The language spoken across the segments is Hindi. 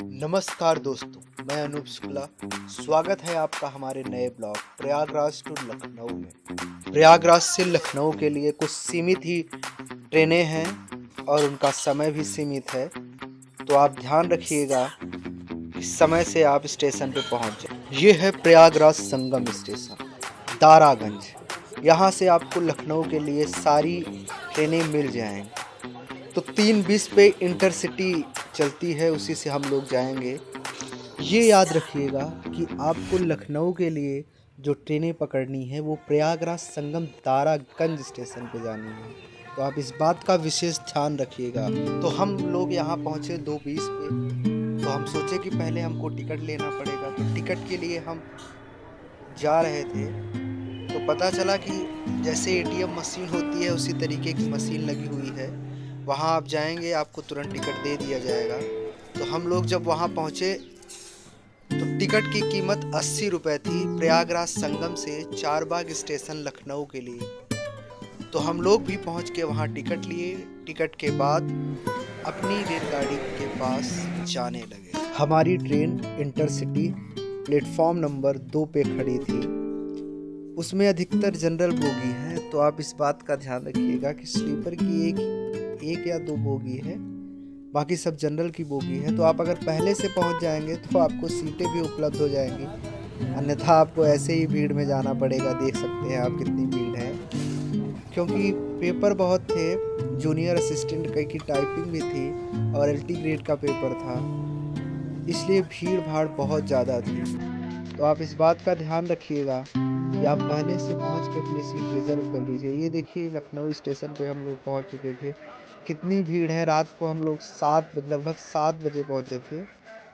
नमस्कार दोस्तों, मैं अनूप शुक्ला। स्वागत है आपका हमारे नए ब्लॉग प्रयागराज टू लखनऊ में। प्रयागराज से लखनऊ के लिए कुछ सीमित ही ट्रेनें हैं और उनका समय भी सीमित है, तो आप ध्यान रखिएगा कि समय से आप स्टेशन पे पहुंच जाए। ये है प्रयागराज संगम स्टेशन, दारागंज। यहाँ से आपको लखनऊ के लिए सारी ट्रेनें मिल जाएंगी। तो 3:20 पे इंटरसिटी चलती है, उसी से हम लोग जाएंगे। ये याद रखिएगा कि आपको लखनऊ के लिए जो ट्रेनें पकड़नी है वो प्रयागराज संगम दारागंज स्टेशन पे जानी है, तो आप इस बात का विशेष ध्यान रखिएगा। तो हम लोग यहाँ पहुँचे 2:20 पे, तो हम सोचे कि पहले हमको टिकट लेना पड़ेगा। तो टिकट के लिए हम जा रहे थे, तो पता चला कि जैसे एटीएम मशीन होती है उसी तरीके की मशीन लगी हुई है। वहाँ आप जाएंगे, आपको तुरंत टिकट दे दिया जाएगा। तो हम लोग जब वहाँ पहुँचे तो टिकट की कीमत 80 रुपये थी, प्रयागराज संगम से चारबाग स्टेशन लखनऊ के लिए। तो हम लोग भी पहुँच के वहाँ टिकट लिए। टिकट के बाद अपनी रेलगाड़ी के पास जाने लगे। हमारी ट्रेन इंटरसिटी प्लेटफॉर्म नंबर 2 पे खड़ी थी। उसमें अधिकतर जनरल बोगी है, तो आप इस बात का ध्यान रखिएगा कि स्लीपर की एक या 2 बोगी है, बाकी सब जनरल की बोगी है। तो आप अगर पहले से पहुंच जाएंगे तो आपको सीटें भी उपलब्ध हो जाएंगी, अन्यथा आपको ऐसे ही भीड़ में जाना पड़ेगा। देख सकते हैं आप कितनी भीड़ है, क्योंकि पेपर बहुत थे। जूनियर असिस्टेंट की टाइपिंग भी थी और एलटी ग्रेड का पेपर था, इसलिए भीड़ भाड़ बहुत ज़्यादा थी। तो आप इस बात का ध्यान रखिएगा कि आप पहले से पहुंच के अपनी सीट रिजर्व कर लीजिए। ये देखिए लखनऊ स्टेशन पे हम लोग पहुंच चुके थे। कितनी भीड़ है। रात को हम लोग लगभग 7 बजे पहुंचे थे,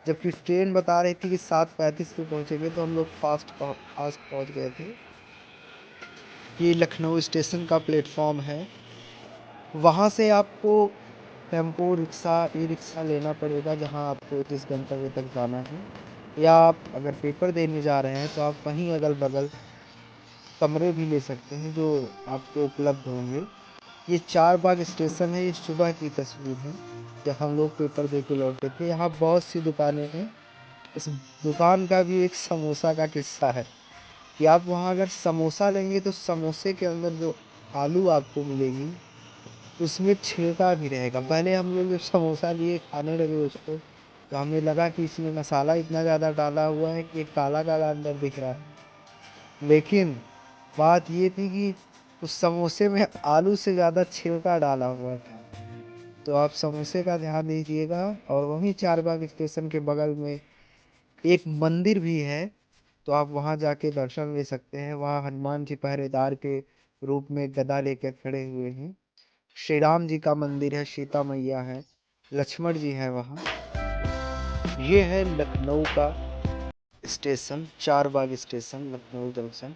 जबकि ट्रेन बता रही थी कि 7:35 पे पहुंचेंगे, तो हम लोग फास्ट पहुंच गए थे। ये लखनऊ स्टेशन का प्लेटफॉर्म है। वहाँ से आपको टेम्पो, रिक्शा, ई रिक्शा लेना पड़ेगा जहाँ आपको जिस गंतव्य तक जाना है, या आप अगर पेपर देने जा रहे हैं तो आप वहीं अगल बगल कमरे भी ले सकते हैं जो आपको उपलब्ध होंगे। ये चारबाग स्टेशन है। ये सुबह की तस्वीर है जब हम लोग पेपर दे के लौटे थे। यहाँ बहुत सी दुकानें हैं। इस दुकान का भी एक समोसा का किस्सा है कि आप वहाँ अगर समोसा लेंगे तो समोसे के अंदर जो आलू आपको मिलेगी उसमें छिलका भी रहेगा। पहले हम लोग जब समोसा लिए खाने लगे उसको, तो हमें लगा कि इसमें मसाला इतना ज़्यादा डाला हुआ है कि एक काला काला अंदर दिख रहा है, लेकिन बात ये थी कि उस समोसे में आलू से ज़्यादा छिलका डाला हुआ था। तो आप समोसे का ध्यान दीजिएगा। और वहीं चारबाग स्टेशन के बगल में एक मंदिर भी है, तो आप वहाँ जाके दर्शन ले सकते हैं। वहाँ हनुमान जी पहरेदार के रूप में गदा लेकर खड़े हुए हैं। श्री राम जी का मंदिर है, सीता मैया है, लक्ष्मण जी है वहाँ। ये है लखनऊ का station, Charbagh station, Lucknow junction.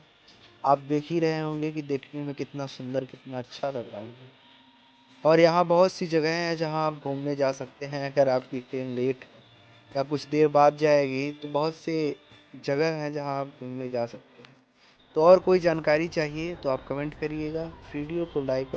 आप देख ही रहे होंगे कि देखने में कितना सुंदर, कितना अच्छा लग रहा है। और यहाँ बहुत सी जगह हैं जहाँ आप घूमने जा सकते हैं। अगर आपकी ट्रेन लेट या कुछ देर बाद जाएगी तो बहुत से जगह हैं जहाँ आप घूमने जा सकते हैं। तो और कोई जानकारी चाहिए तो आप कमेंट करिएगा। वीडियो को लाइक